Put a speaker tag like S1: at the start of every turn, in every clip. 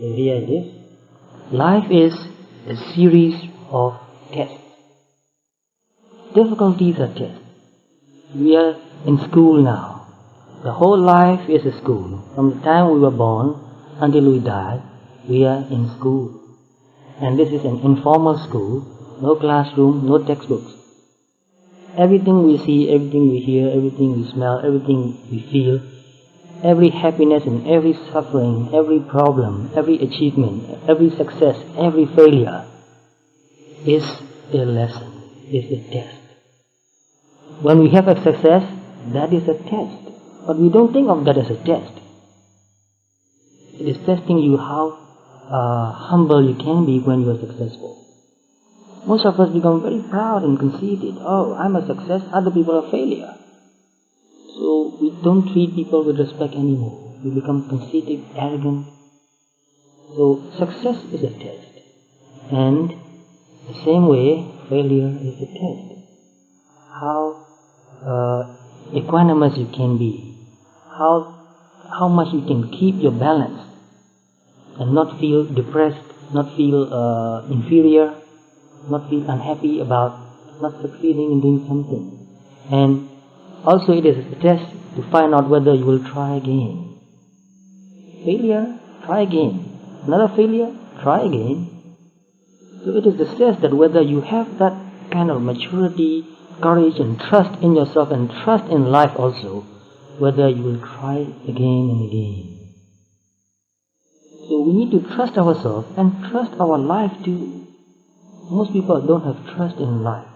S1: The idea is this: life is a series of tests. Difficulties are tests. We are in school now. The whole life is a school. From the time we were born until we die, we are in school. And this is an informal school, no classroom, no textbooks. Everything we see, everything we hear, everything we smell, everything we feel, every happiness and every suffering, every problem, every achievement, every success, every failure is a lesson, is a test. When we have a success, that is a test. But we don't think of that as a test. It is testing you how humble you can be when you are successful. Most of us become very proud and conceited. Oh, I'm a success, other people are failure. So we don't treat people with respect anymore. We become conceited, arrogant. So success is a test. And the same way, failure is a test. How equanimous you can be. How much you can keep your balance and not feel depressed, not feel inferior, not feel unhappy about not succeeding in doing something. And also it is a test to find out whether you will try again. Failure, try again. Another failure, try again. So it is the test that whether you have that kind of maturity, courage and trust in yourself and trust in life also, whether you will try again and again. So we need to trust ourselves and trust our life too. Most people don't have trust in life.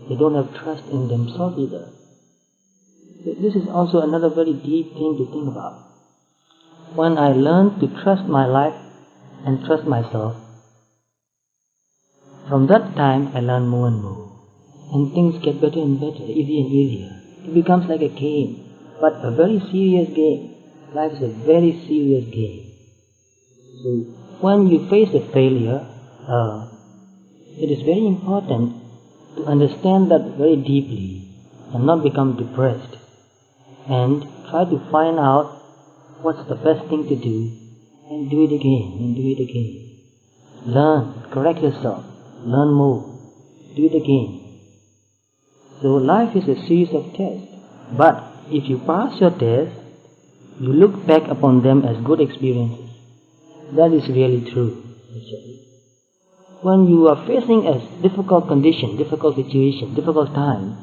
S1: They don't have trust in themselves either. So this is also another very deep thing to think about. When I learned to trust my life and trust myself, from that time I learned more and more. And things get better and better, easier and easier. It becomes like a game, but a very serious game. Life is a very serious game. So when you face a failure, it is very important to understand that very deeply and not become depressed, and try to find out what's the best thing to do and do it again and do it again. Learn, correct yourself, learn more, do it again. So life is a series of tests, but if you pass your test, you look back upon them as good experiences. That is really true, actually. When you are facing a difficult condition, difficult situation, difficult time,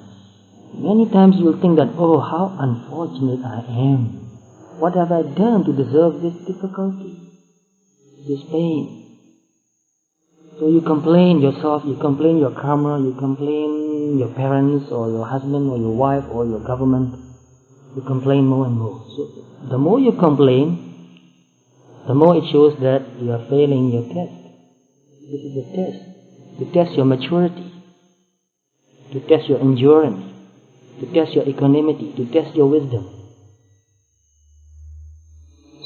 S1: many times you will think that, oh, how unfortunate I am. What have I done to deserve this difficulty, this pain? So you complain yourself, you complain your karma, you complain your parents or your husband or your wife or your government. You complain more and more. So the more you complain, the more it shows that you are failing your test. This is a test. To test your maturity, to test your endurance, to test your equanimity, to test your wisdom.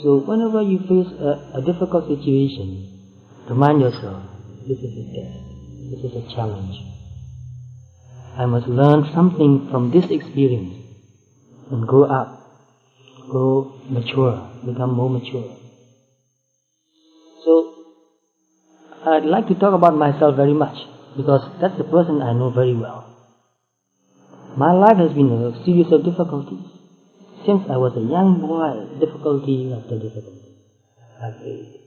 S1: So whenever you face a difficult situation, remind yourself, this is a test, this is a challenge. I must learn something from this experience and grow up, grow mature, become more mature. So I'd like to talk about myself very much because that's the person I know very well. My life has been a series of difficulties. Since I was a young boy, difficulty after difficulty I faced.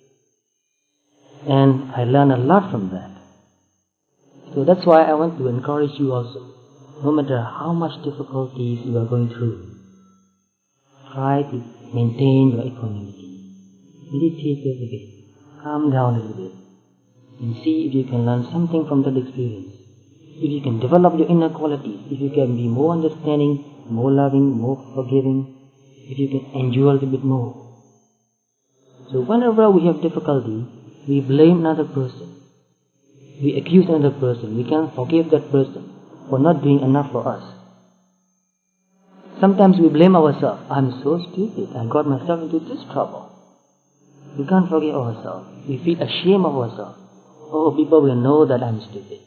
S1: And I learned a lot from that. So that's why I want to encourage you also. No matter how much difficulties you are going through, try to maintain your equanimity. Meditate a little bit. Calm down a little bit. And see if you can learn something from that experience. If you can develop your inner qualities. If you can be more understanding, more loving, more forgiving. If you can endure a little bit more. So whenever we have difficulty, we blame another person. We accuse another person. We can't forgive that person for not doing enough for us. Sometimes we blame ourselves. I'm so stupid. I got myself into this trouble. We can't forgive ourselves. We feel ashamed of ourselves. Oh, people will know that I'm stupid.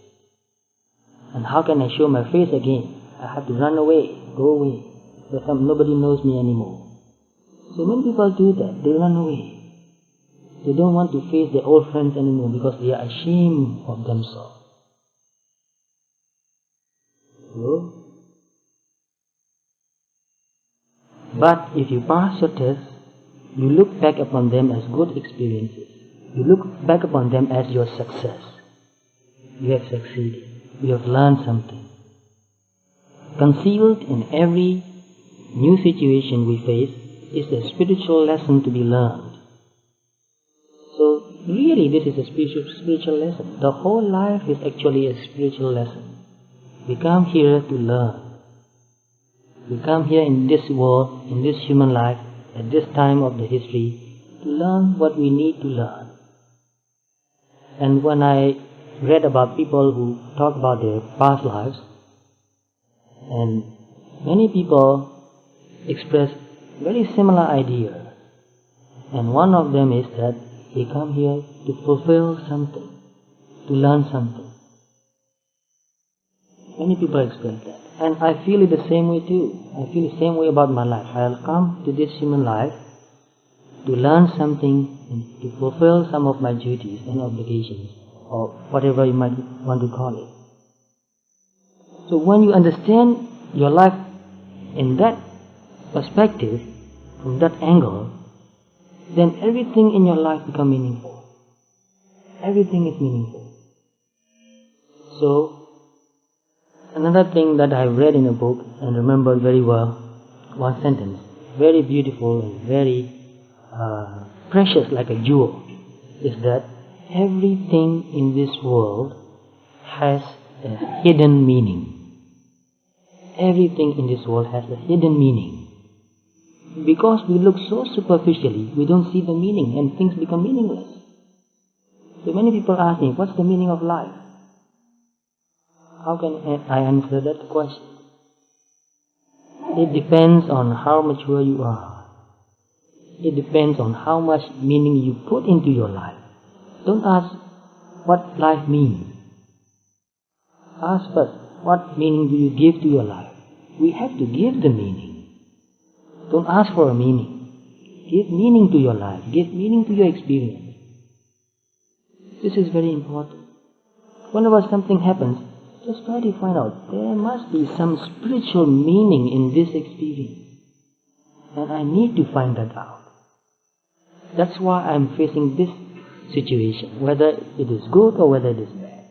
S1: And how can I show my face again? I have to run away, go away. Because nobody knows me anymore. So when people do that, they run away. They don't want to face their old friends anymore because they are ashamed of themselves. So, but if you pass your test, you look back upon them as good experiences. You look back upon them as your success. You have succeeded. You have learned something. Concealed in every new situation we face is a spiritual lesson to be learned. So really this is a spiritual lesson. The whole life is actually a spiritual lesson. We come here to learn. We come here in this world, in this human life, at this time of the history, to learn what we need to learn. And when I read about people who talk about their past lives, and many people express very similar ideas. And one of them is that they come here to fulfill something, to learn something. Many people express that. And I feel it the same way too. I feel the same way about my life. I'll come to this human life to learn something and to fulfill some of my duties and obligations, or whatever you might want to call it. So when you understand your life in that perspective, from that angle, then everything in your life becomes meaningful. Everything is meaningful. So, another thing that I read in a book and remember very well, one sentence, very beautiful and very precious like a jewel, is that everything in this world has a hidden meaning. Everything in this world has a hidden meaning. Because we look so superficially, we don't see the meaning and things become meaningless. So many people ask me, what's the meaning of life? How can I answer that question? It depends on how mature you are. It depends on how much meaning you put into your life. Don't ask what life means. Ask first, what meaning do you give to your life? We have to give the meaning. Don't ask for a meaning. Give meaning to your life. Give meaning to your experience. This is very important. Whenever something happens, just try to find out, there must be some spiritual meaning in this experience. And I need to find that out. That's why I'm facing this situation, whether it is good or whether it is bad.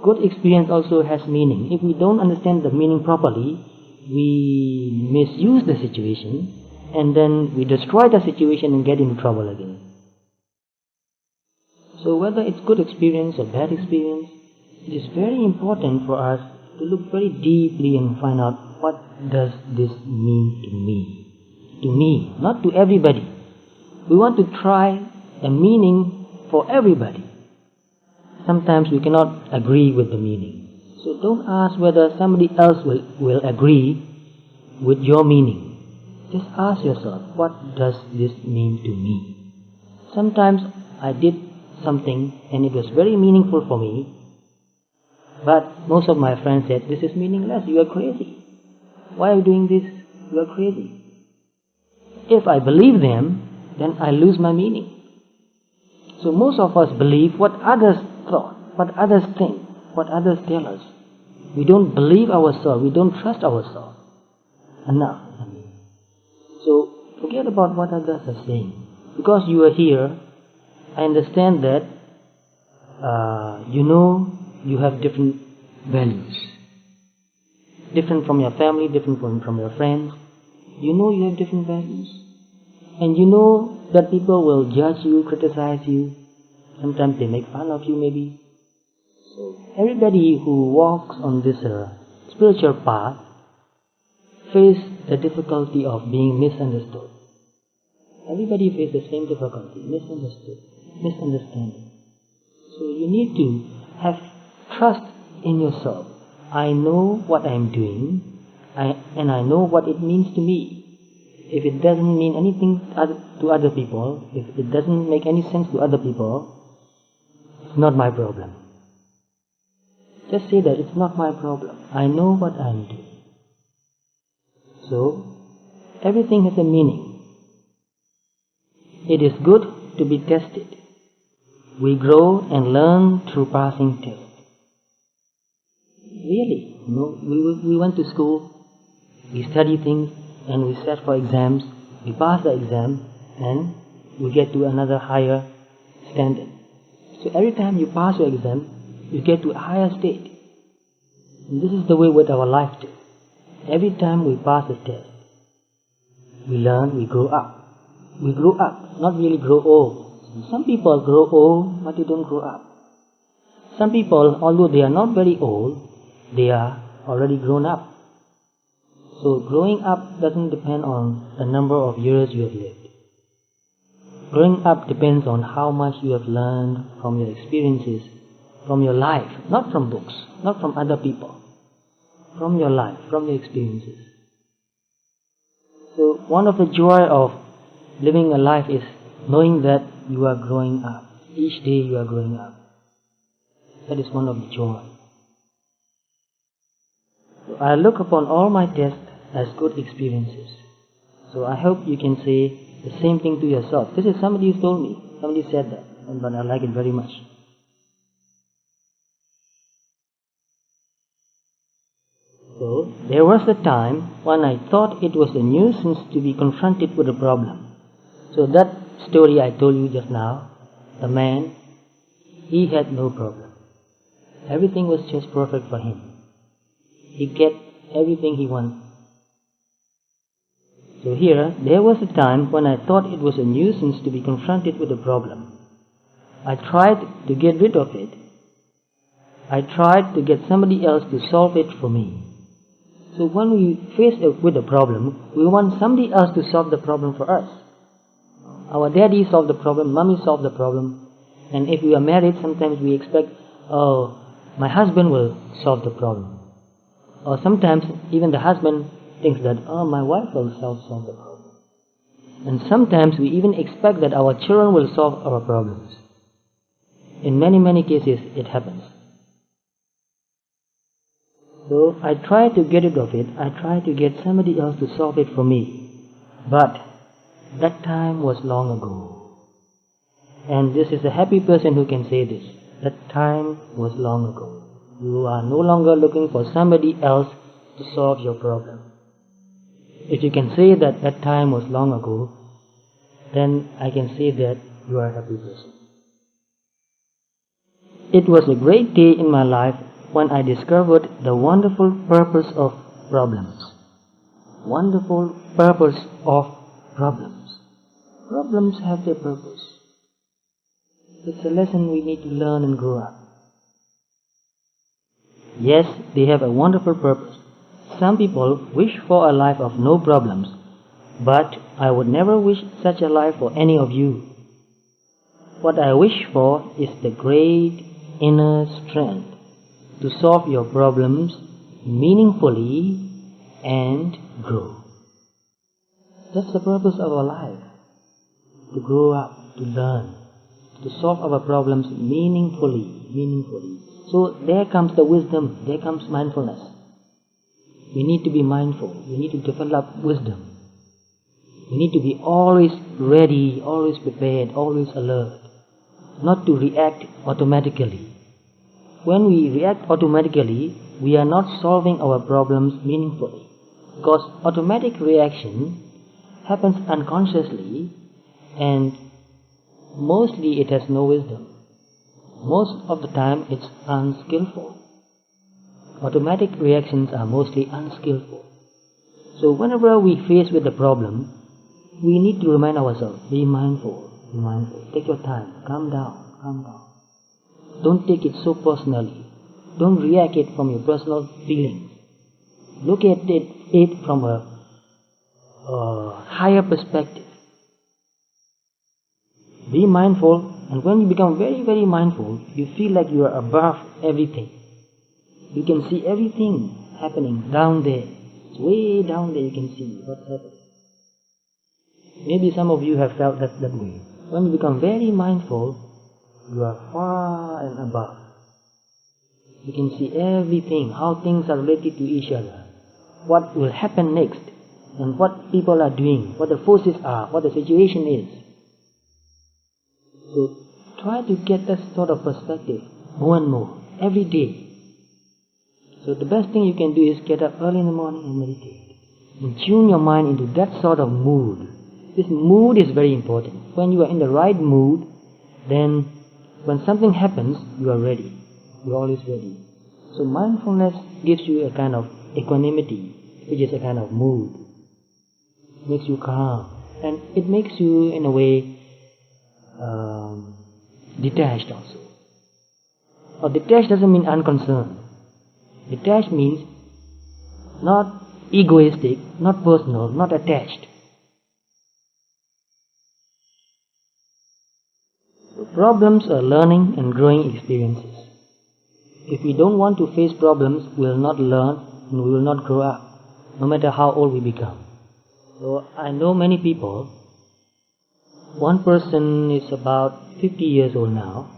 S1: Good experience also has meaning. If we don't understand the meaning properly, we misuse the situation and then we destroy the situation and get into trouble again. So whether it's good experience or bad experience, it is very important for us to look very deeply and find out, what does this mean to me? To me, not to everybody. We want to try a meaning for everybody. Sometimes we cannot agree with the meaning. So don't ask whether somebody else will agree with your meaning. Just ask yourself, what does this mean to me? Sometimes I did something and it was very meaningful for me, but most of my friends said, this is meaningless, you are crazy. Why are you doing this? You are crazy. If I believe them, then I lose my meaning. So most of us believe what others thought, what others think, what others tell us. We don't believe ourselves, we don't trust ourselves enough. So forget about what others are saying. Because you are here, I understand that you have different values. Different from your family, different from your friends. You have different values. And you know that people will judge you, criticize you. Sometimes they make fun of you maybe. So everybody who walks on this spiritual path face the difficulty of being misunderstood. Everybody faces the same difficulty, misunderstanding. So you need to have trust in yourself. I know what I am doing, and I know what it means to me. If it doesn't mean anything to other people, if it doesn't make any sense to other people, it's not my problem. Just say that it's not my problem. I know what I am doing. So, everything has a meaning. It is good to be tested. We grow and learn through passing tests. Really, we went to school, we study things, and we set for exams. We pass the exam, and we get to another higher standard. So every time you pass your exam, you get to a higher state. And this is the way with our life too. Every time we pass a test, we learn, we grow up. We grow up, not really grow old. Some people grow old, but they don't grow up. Some people, although they are not very old, they are already grown up. So growing up doesn't depend on the number of years you have lived. Growing up depends on how much you have learned from your experiences, from your life, not from books, not from other people, from your life, from your experiences. So one of the joy of living a life is knowing that you are growing up. Each day you are growing up. That is one of the joy. So I look upon all my tests as good experiences. So I hope you can say the same thing to yourself. This is somebody who told me. Somebody said that, but I like it very much. So there was a time when I thought it was a nuisance to be confronted with a problem. So that story I told you just now, the man, he had no problem. Everything was just perfect for him. He get everything he wanted. So here, there was a time when I thought it was a nuisance to be confronted with a problem. I tried to get rid of it. I tried to get somebody else to solve it for me. So when we face with a problem, we want somebody else to solve the problem for us. Our daddy solved the problem, mommy solved the problem. And if we are married, sometimes we expect, oh, my husband will solve the problem. Or sometimes even the husband thinks that, oh, my wife will solve the problem. And sometimes we even expect that our children will solve our problems. In many, many cases, it happens. So I try to get rid of it. I try to get somebody else to solve it for me. But that time was long ago. And this is a happy person who can say this. That time was long ago. You are no longer looking for somebody else to solve your problem. If you can say that that time was long ago, then I can say that you are a happy person. It was a great day in my life when I discovered the wonderful purpose of problems. Wonderful purpose of problems. Problems have their purpose. It's a lesson we need to learn and grow up. Yes, they have a wonderful purpose. Some people wish for a life of no problems, but I would never wish such a life for any of you. What I wish for is the great inner strength to solve your problems meaningfully and grow. That's the purpose of our life. To grow up, to learn, to solve our problems meaningfully. So there comes the wisdom, there comes mindfulness. We need to be mindful. We need to develop wisdom. We need to be always ready, always prepared, always alert, not to react automatically. When we react automatically, we are not solving our problems meaningfully, because automatic reaction happens unconsciously, and mostly it has no wisdom. Most of the time it's unskillful. Automatic reactions are mostly unskillful. So whenever we face with a problem, we need to remind ourselves, be mindful, take your time, calm down. Don't take it so personally. Don't react it from your personal feelings. Look at it from a higher perspective. Be mindful, and when you become very, very mindful, you feel like you are above everything. You can see everything happening down there. It's way down there you can see what's happening. Maybe some of you have felt that way. When you become very mindful, you are far and above. You can see everything, how things are related to each other, what will happen next, and what people are doing, what the forces are, what the situation is. So try to get that sort of perspective more and more, every day. So the best thing you can do is get up early in the morning and meditate. And tune your mind into that sort of mood. This mood is very important. When you are in the right mood, then when something happens, you are ready. You are always ready. So mindfulness gives you a kind of equanimity, which is a kind of mood. It makes you calm. And it makes you, in a way, detached also. Or detached doesn't mean unconcerned. Detached means not egoistic, not personal, not attached. So problems are learning and growing experiences. If we don't want to face problems, we will not learn and we will not grow up, no matter how old we become. So I know many people. One person is about 50 years old now,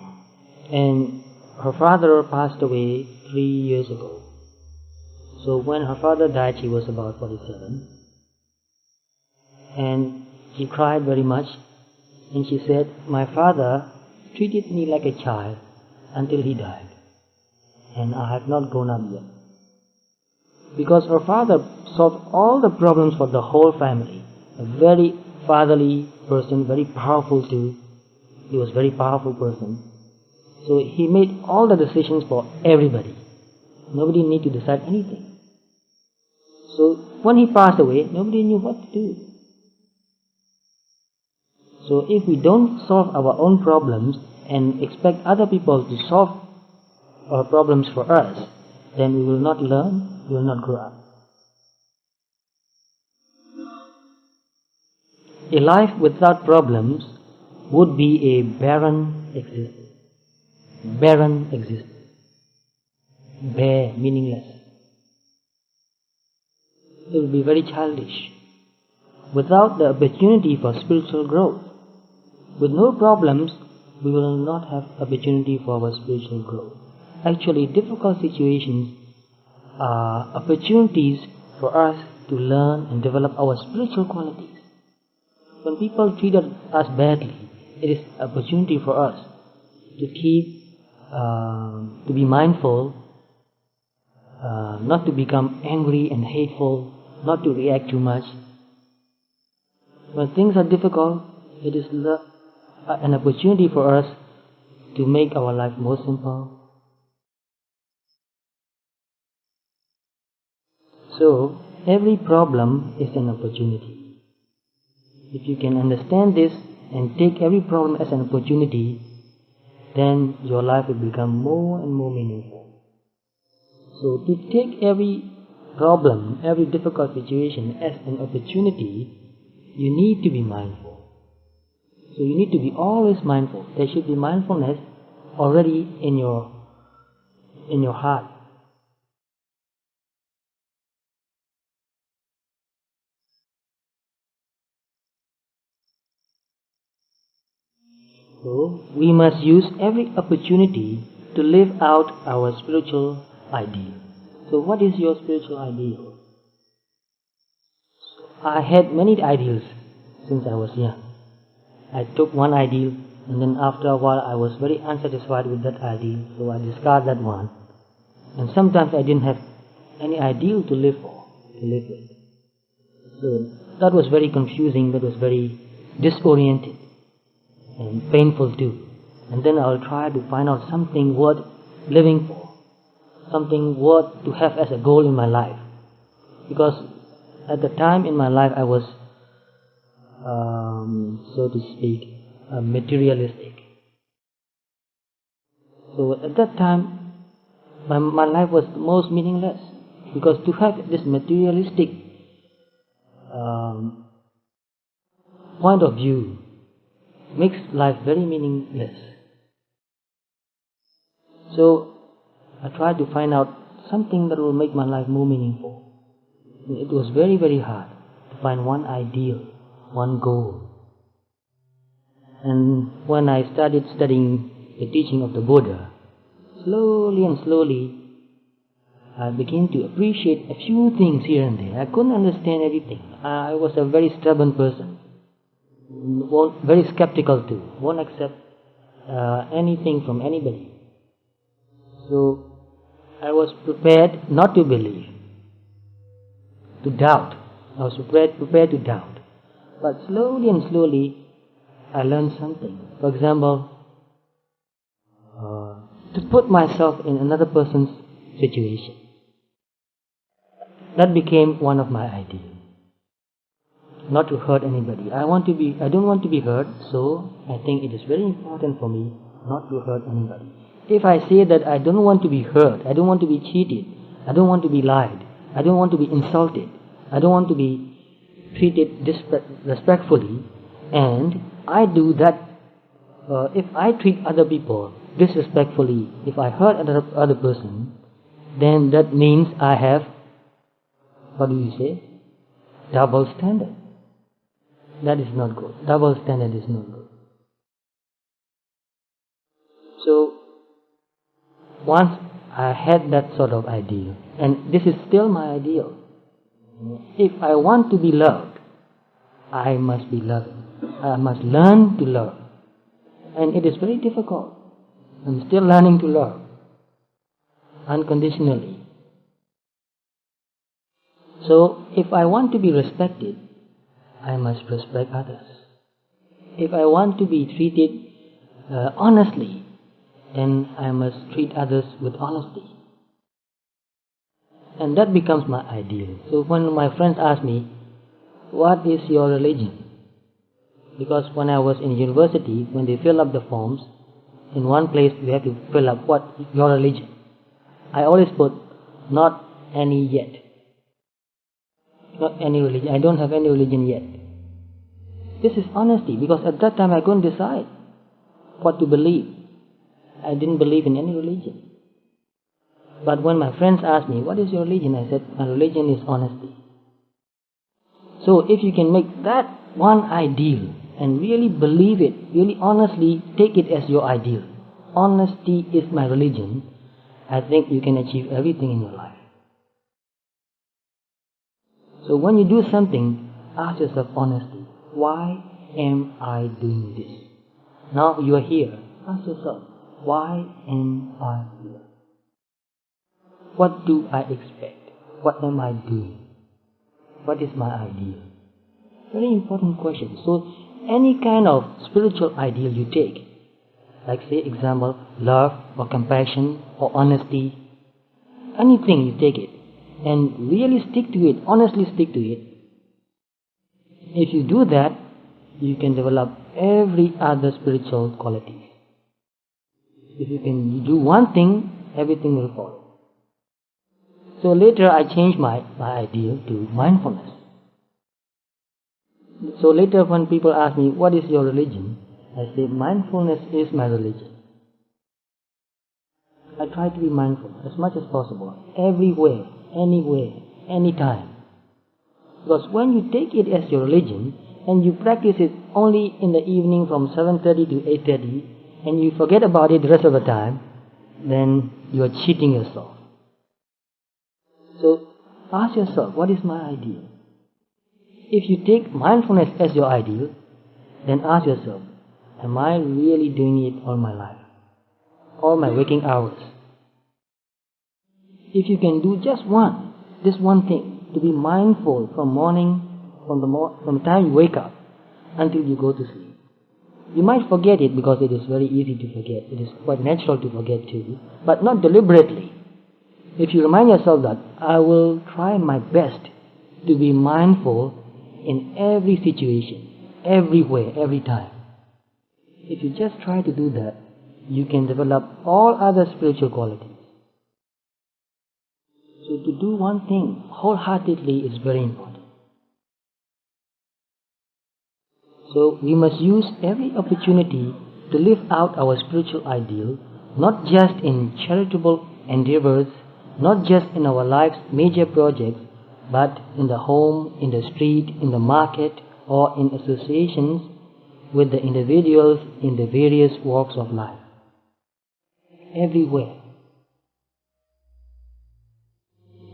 S1: and her father passed away 3 years ago. So when her father died, she was about 47. And she cried very much. And she said, "My father treated me like a child until he died. And I have not grown up yet." Because her father solved all the problems for the whole family. A very fatherly person, very powerful too. He was a very powerful person. So he made all the decisions for everybody. Nobody need to decide anything. So when he passed away, nobody knew what to do. So if we don't solve our own problems and expect other people to solve our problems for us, then we will not learn, we will not grow up. A life without problems would be a barren existence. Barren existence. Bare, meaningless. It will be very childish. Without the opportunity for spiritual growth. With no problems, we will not have opportunity for our spiritual growth. Actually, difficult situations are opportunities for us to learn and develop our spiritual qualities. When people treat us badly, it is an opportunity for us to to be mindful, not to become angry and hateful, not to react too much. When things are difficult, it is an opportunity for us to make our life more simple. So, every problem is an opportunity. If you can understand this and take every problem as an opportunity, then your life will become more and more meaningful. So, to take every problem, every difficult situation as an opportunity, you need to be mindful. So you need to be always mindful. There should be mindfulness already in your heart. So we must use every opportunity to live out our spiritual ideal. So what is your spiritual ideal? I had many ideals since I was young. I took one ideal, and then after a while I was very unsatisfied with that ideal, so I discarded that one. And sometimes I didn't have any ideal to live with. So that was very confusing, that was very disoriented and painful too. And then I'll try to find out something worth living for, something worth to have as a goal in my life. Because at the time in my life I was, so to speak, materialistic. So at that time my life was most meaningless, because to have this materialistic point of view makes life very meaningless. So I tried to find out something that will make my life more meaningful. It was very, very hard to find one ideal, one goal. And when I started studying the teaching of the Buddha, slowly and slowly I began to appreciate a few things here and there. I couldn't understand everything. I was a very stubborn person, very skeptical too, won't accept anything from anybody. So I was prepared not to believe, to doubt. I was prepared to doubt. But slowly and slowly, I learned something. For example, to put myself in another person's situation. That became one of my ideas. Not to hurt anybody. I don't want to be hurt, so I think it is very important for me not to hurt anybody. If I say that I don't want to be hurt, I don't want to be cheated, I don't want to be lied, I don't want to be insulted, I don't want to be treated disrespectfully, and I do that, if I treat other people disrespectfully, if I hurt other person, then that means I have, what do you say, double standard. That is not good. Double standard is not good. So, once I had that sort of ideal, and this is still my ideal. If I want to be loved, I must be loving. I must learn to love. And it is very difficult. I'm still learning to love unconditionally. So, if I want to be respected, I must respect others. If I want to be treated honestly, then I must treat others with honesty. And that becomes my ideal. So when my friends ask me, what is your religion? Because when I was in university, when they fill up the forms, in one place you have to fill up what your religion. I always put, not any yet. Not any religion. I don't have any religion yet. This is honesty, because at that time I couldn't decide what to believe. I didn't believe in any religion. But when my friends asked me, what is your religion? I said, my religion is honesty. So if you can make that one ideal and really believe it, really honestly take it as your ideal, honesty is my religion, I think you can achieve everything in your life. So when you do something, ask yourself honestly, why am I doing this? Now you are here. Ask yourself, why am I here? What do I expect? What am I doing? What is my ideal? Very important question. So any kind of spiritual ideal you take, like say example, love or compassion or honesty, anything you take it and really stick to it, honestly stick to it. If you do that, you can develop every other spiritual quality. If you can do one thing, everything will follow. So later I changed my ideal to mindfulness. So later when people ask me, what is your religion? I say, mindfulness is my religion. I try to be mindful as much as possible, everywhere, anywhere, anytime. Because when you take it as your religion, and you practice it only in the evening from 7:30 to 8:30, and you forget about it the rest of the time, then you are cheating yourself. So ask yourself, what is my ideal? If you take mindfulness as your ideal, then ask yourself, am I really doing it all my life? All my waking hours? If you can do just this one thing, to be mindful from the time you wake up until you go to sleep. You might forget it because it is very easy to forget. It is quite natural to forget too, but not deliberately. If you remind yourself that I will try my best to be mindful in every situation, everywhere, every time. If you just try to do that, you can develop all other spiritual qualities. So to do one thing wholeheartedly is very important. So we must use every opportunity to live out our spiritual ideal, not just in charitable endeavors, not just in our life's major projects, but in the home, in the street, in the market, or in associations with the individuals in the various walks of life. Everywhere.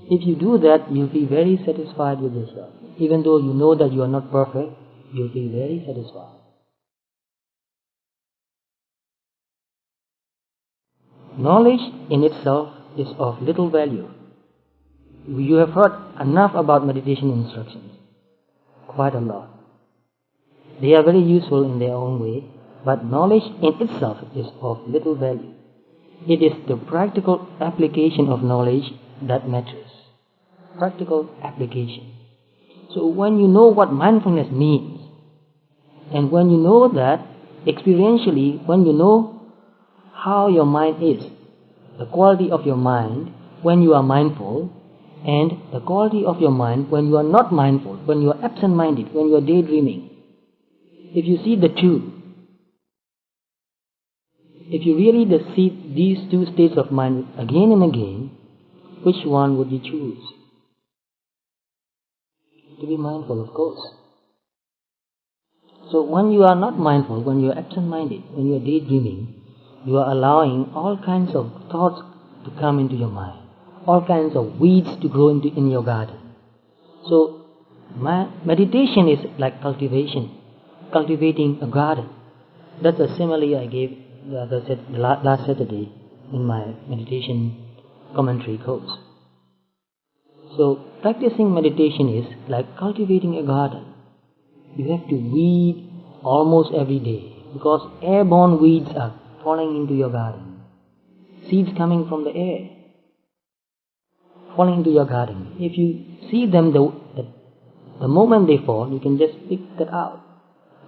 S1: If you do that, you'll be very satisfied with yourself. Even though you know that you are not perfect, you'll be very satisfied. knowledge in itself is of little value. You have heard enough about meditation instructions, quite a lot. They are very useful in their own way, but knowledge in itself is of little value. It is the practical application of knowledge that matters. Practical application. So when you know what mindfulness means, and when you know that experientially, when you know how your mind is, the quality of your mind when you are mindful, and the quality of your mind when you are not mindful, when you are absent-minded, when you are daydreaming. If you see the two, if you really see these two states of mind again and again, which one would you choose? To be mindful, of course. So when you are not mindful, when you are absent-minded, when you are daydreaming, you are allowing all kinds of thoughts to come into your mind, all kinds of weeds to grow in your garden. So meditation is like cultivation, cultivating a garden. That's a simile I gave last Saturday in my meditation commentary course. So practicing meditation is like cultivating a garden. You have to weed almost every day because airborne weeds are falling into your garden. Seeds coming from the air falling into your garden. If you see them the moment they fall, you can just pick that out.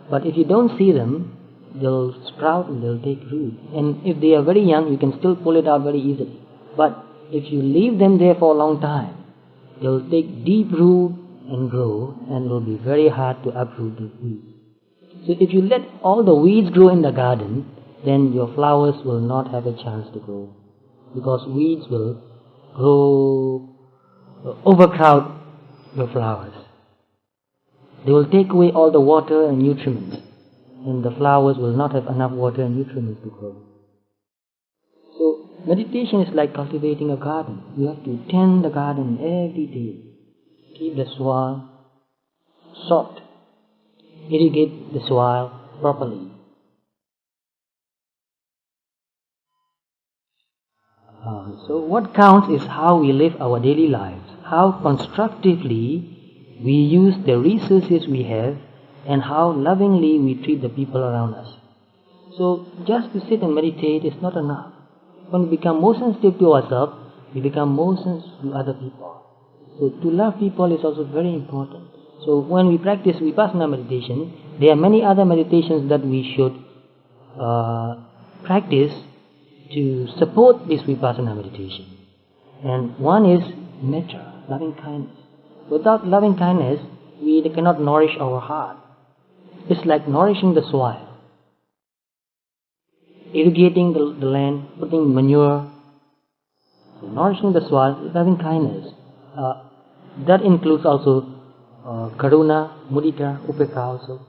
S1: But if you don't see them, they'll sprout and they'll take root. And if they are very young, you can still pull it out very easily. But if you leave them there for a long time, they'll take deep root and grow, and it will be very hard to uproot the weeds. So if you let all the weeds grow in the garden, then your flowers will not have a chance to grow, because weeds will overcrowd your flowers. They will take away all the water and nutrients, and the flowers will not have enough water and nutrients to grow. So meditation is like cultivating a garden. You have to tend the garden every day. Keep the soil soft. Irrigate the soil properly. So what counts is how we live our daily lives, how constructively we use the resources we have, and how lovingly we treat the people around us. So just to sit and meditate is not enough. When we become more sensitive to ourselves, we become more sensitive to other people. So to love people is also very important. So when we practice vipassana meditation, there are many other meditations that we should practice to support this vipassana meditation. And one is metta, loving kindness. Without loving kindness, we cannot nourish our heart. It's like nourishing the soil, irrigating the land, putting manure, nourishing the soil, loving kindness. That includes also karuna, mudita, upekha also,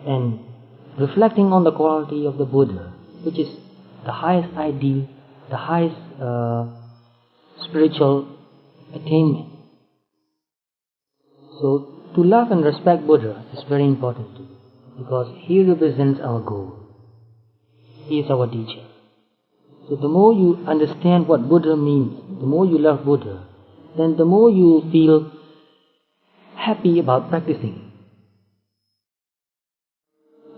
S1: and reflecting on the quality of the Buddha, which is the highest ideal, the highest spiritual attainment. So to love and respect Buddha is very important too, because he represents our goal. He is our teacher. So the more you understand what Buddha means, the more you love Buddha, then the more you feel happy about practicing.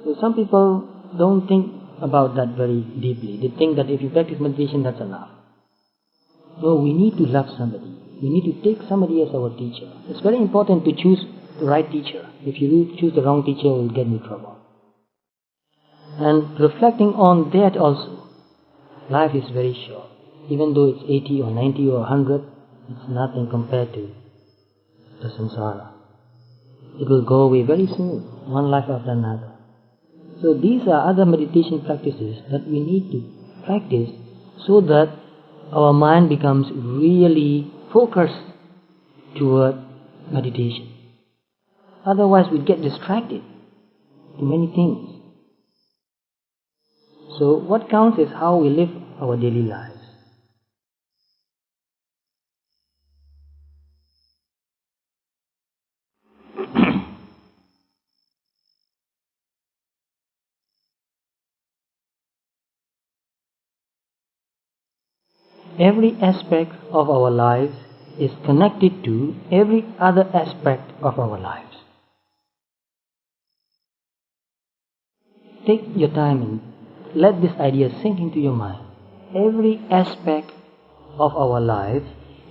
S1: So some people don't think about that very deeply. They think that if you practice meditation, that's enough. No, we need to love somebody. We need to take somebody as our teacher. It's very important to choose the right teacher. If you choose the wrong teacher, you will get into trouble. And reflecting on that also, life is very short. Even though it's 80 or 90 or 100, it's nothing compared to the samsara. It will go away very soon, one life after another. So these are other meditation practices that we need to practice so that our mind becomes really focused toward meditation. Otherwise we get distracted to many things. So what counts is how we live our daily lives. every aspect of our lives is connected to every other aspect of our lives. Take your time and let this idea sink into your mind. Every aspect of our lives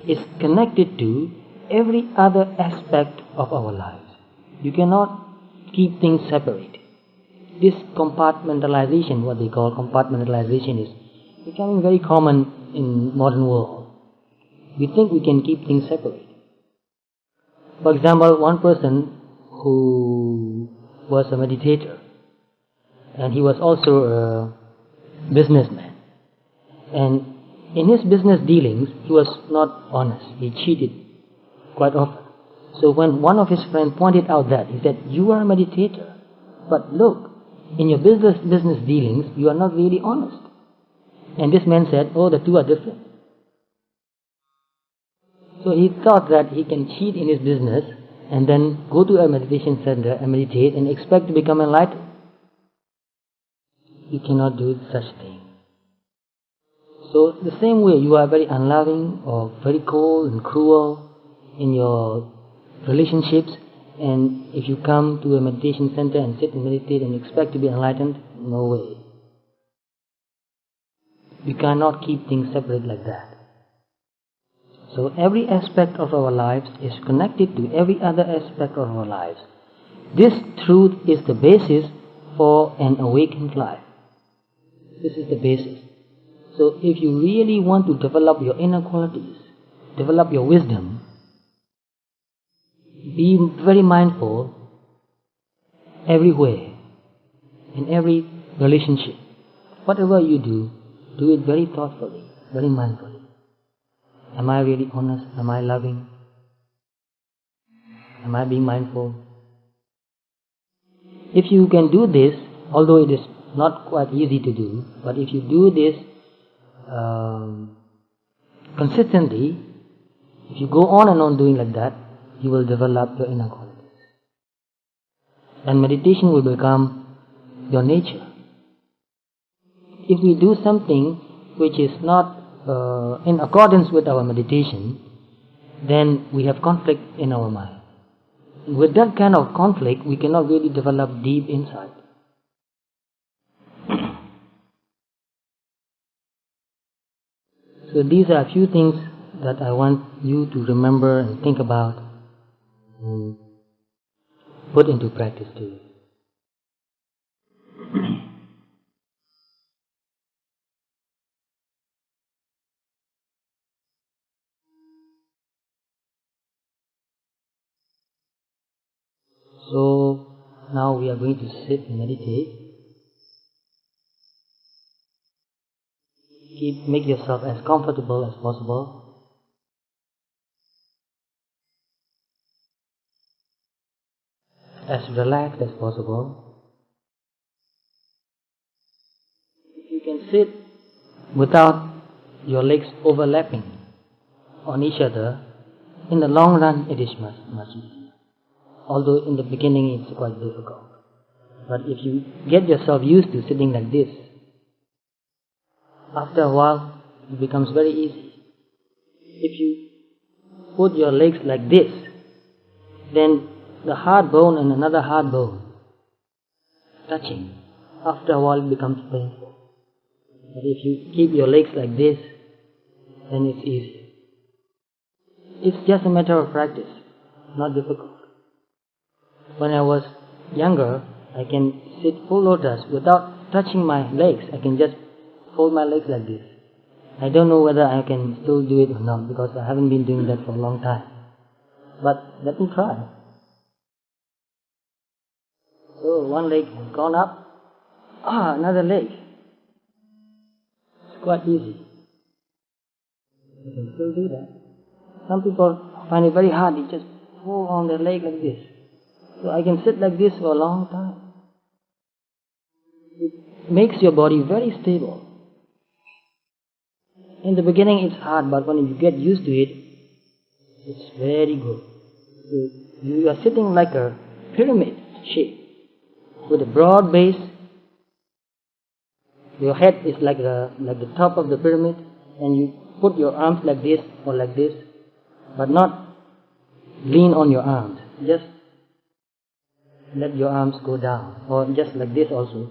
S1: is connected to every other aspect of our lives. You cannot keep things separate. This compartmentalization, what they call compartmentalization, is becoming very common in modern world. We think we can keep things separate. For example, one person who was a meditator, and he was also a businessman. And in his business dealings, he was not honest. He cheated quite often. So when one of his friends pointed out that, he said, "You are a meditator, but look, in your business dealings, you are not really honest." And this man said, "Oh, the two are different." So he thought that he can cheat in his business and then go to a meditation center and meditate and expect to become enlightened. You cannot do such thing. So the same way, you are very unloving or very cold and cruel in your relationships, and if you come to a meditation center and sit and meditate and expect to be enlightened, no way. You cannot keep things separate like that. So every aspect of our lives is connected to every other aspect of our lives. This truth is the basis for an awakened life. This is the basis. So if you really want to develop your inner qualities, develop your wisdom, be very mindful everywhere, in every relationship. Whatever you do it very thoughtfully, very mindfully. Am I really honest? Am I loving? Am I being mindful? If you can do this, although it is not quite easy to do, but if you do this consistently, if you go on and on doing like that, you will develop your inner qualities. And meditation will become your nature. If we do something which is not in accordance with our meditation, then we have conflict in our mind. With that kind of conflict, we cannot really develop deep insight. So these are a few things that I want you to remember and think about and put into practice too. So now we are going to sit and meditate. Make yourself as comfortable as possible. As relaxed as possible. If you can sit without your legs overlapping on each other, in the long run it is much easier. Although in the beginning it's quite difficult. But if you get yourself used to sitting like this, after a while it becomes very easy. If you put your legs like this, then the hard bone and another hard bone touching, after a while it becomes painful. But if you keep your legs like this, then it's easy. It's just a matter of practice, not difficult. When I was younger, I can sit full lotus without touching my legs. I can just fold my legs like this. I don't know whether I can still do it or not, because I haven't been doing that for a long time. But let me try. So one leg has gone up. Another leg. It's quite easy. You can still do that. Some people find it very hard. They just pull on their leg like this. So I can sit like this for a long time. It makes your body very stable. In the beginning it's hard, but when you get used to it, it's very good. So you are sitting like a pyramid shape with a broad base. Your head is like the top of the pyramid, and you put your arms like this or like this, but not lean on your arms. Just let your arms go down, or just like this also.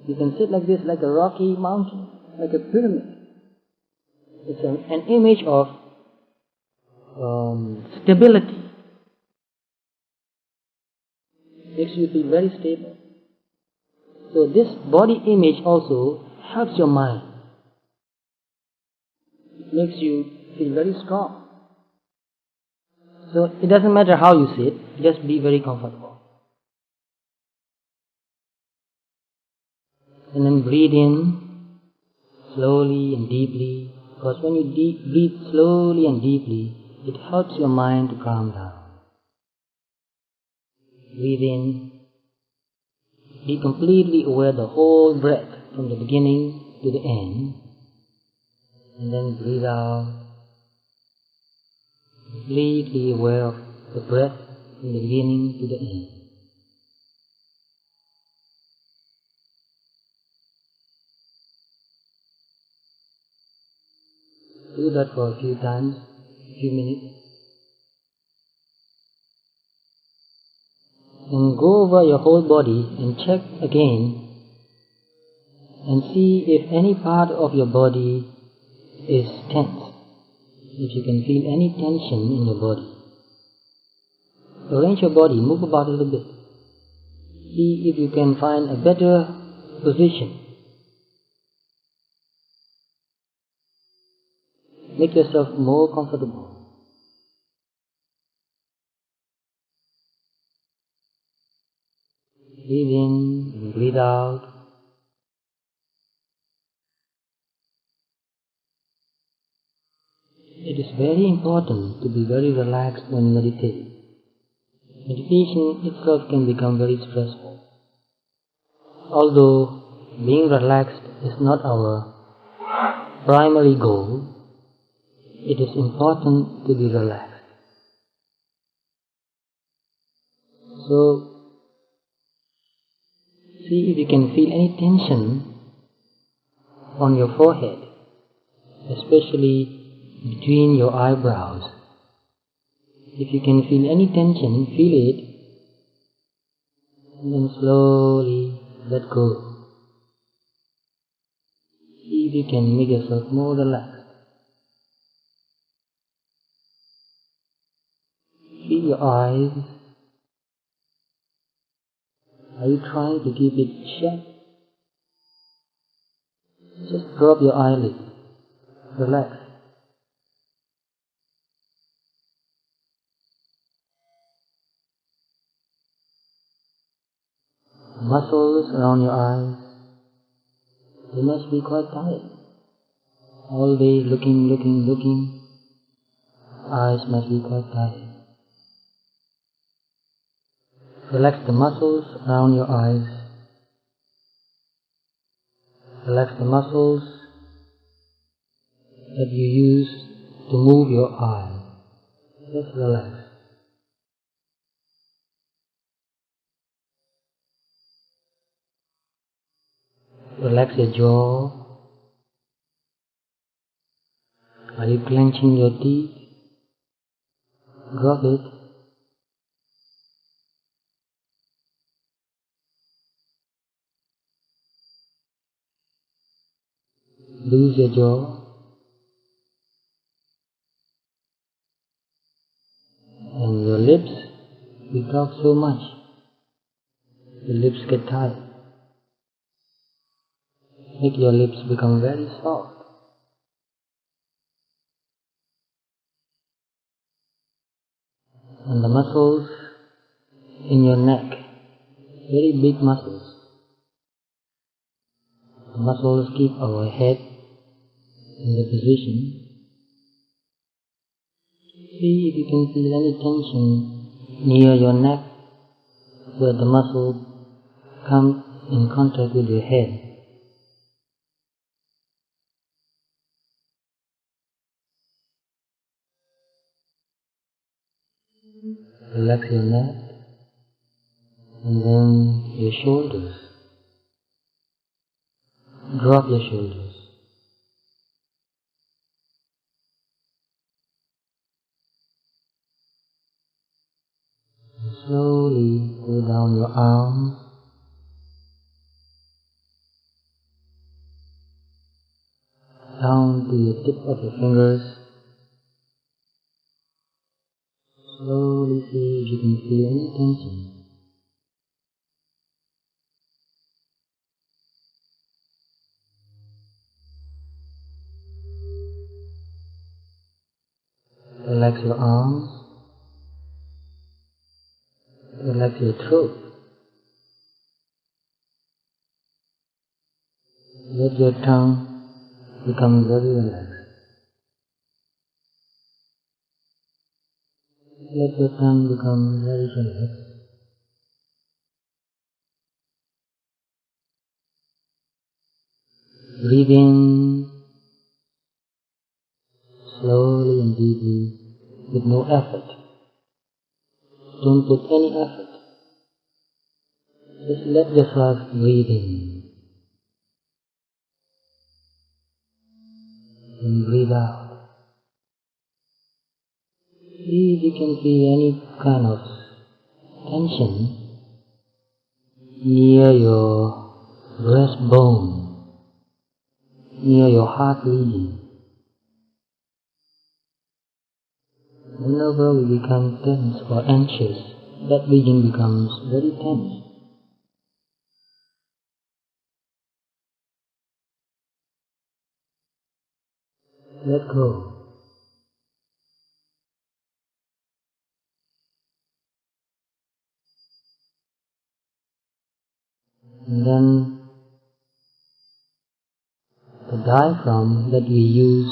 S1: You can sit like this, like a rocky mountain, like a pyramid. It's an image of stability. Makes you feel very stable. So this body image also helps your mind. It makes you feel very strong. So it doesn't matter how you sit, just be very comfortable. And then breathe in slowly and deeply, because when you breathe slowly and deeply, it helps your mind to calm down. Breathe in, be completely aware the whole breath from the beginning to the end, and then breathe out, completely aware of the breath from the beginning to the end. Do that for a few times, a few minutes. And go over your whole body and check again and see if any part of your body is tense. If you can feel any tension in your body. Arrange your body, move about a little bit. See if you can find a better position. Make yourself more comfortable. Breathe in and breathe out. It is very important to be very relaxed when meditating. Meditation itself can become very stressful. Although being relaxed is not our primary goal, it is important to be relaxed. So, see if you can feel any tension on your forehead, especially between your eyebrows. If you can feel any tension, feel it, and then slowly let go. See if you can make yourself more relaxed. Feel your eyes. Are you trying to keep it shut? Just drop your eyelids. Relax. Muscles around your eyes, they must be quite tight. All day looking. Eyes must be quite tight. Relax the muscles around your eyes. Relax the muscles that you use to move your eye. Just relax. Relax your jaw. Are you clenching your teeth? Drop it. Loose your jaw. And your lips, we talk so much. Your lips get tight. Make your lips become very soft. And the muscles in your neck, very big muscles. The muscles keep our head in the position. See if you can feel any tension near your neck where the muscle comes in contact with your head. Relax your neck and then your shoulders. Drop your shoulders. Slowly go down your arms, down to the tip of your fingers. Slowly see if you can feel any tension. Relax your arms, relax your throat. Let your tongue become very relaxed. Let your tongue become very relaxed. Breathe in slowly and deeply with no effort. Don't put any effort. Just let yourself breathe in and breathe out. See if you can feel any kind of tension near your breastbone, near your heart region. Whenever we become tense or anxious, that region becomes very tense. Let go. And then the diaphragm that we use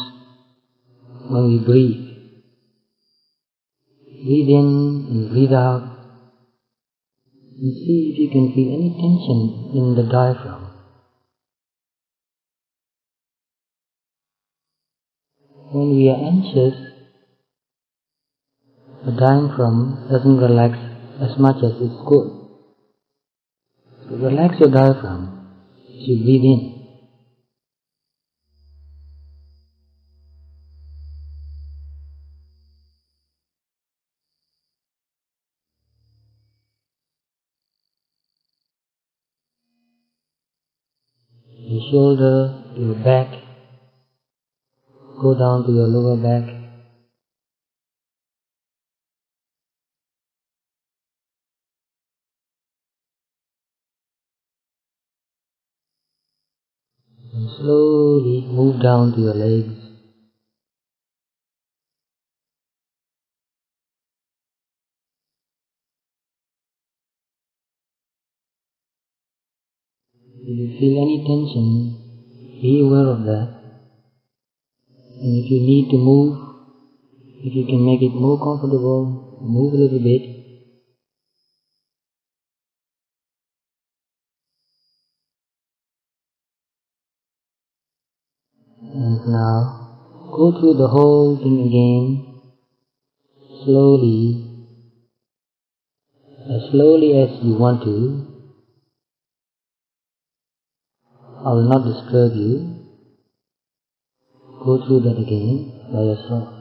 S1: when we breathe. Breathe in and breathe out. And see if you can feel any tension in the diaphragm. When we are anxious, the diaphragm doesn't relax as much as it could. So relax your diaphragm as you breathe in. Your shoulder, your back, go down to your lower back. And slowly move down to your legs. If you feel any tension, be aware of that. And if you need to move, if you can make it more comfortable, move a little bit. And now, go through the whole thing again, slowly as you want to. I will not disturb you. Go through that again by yourself.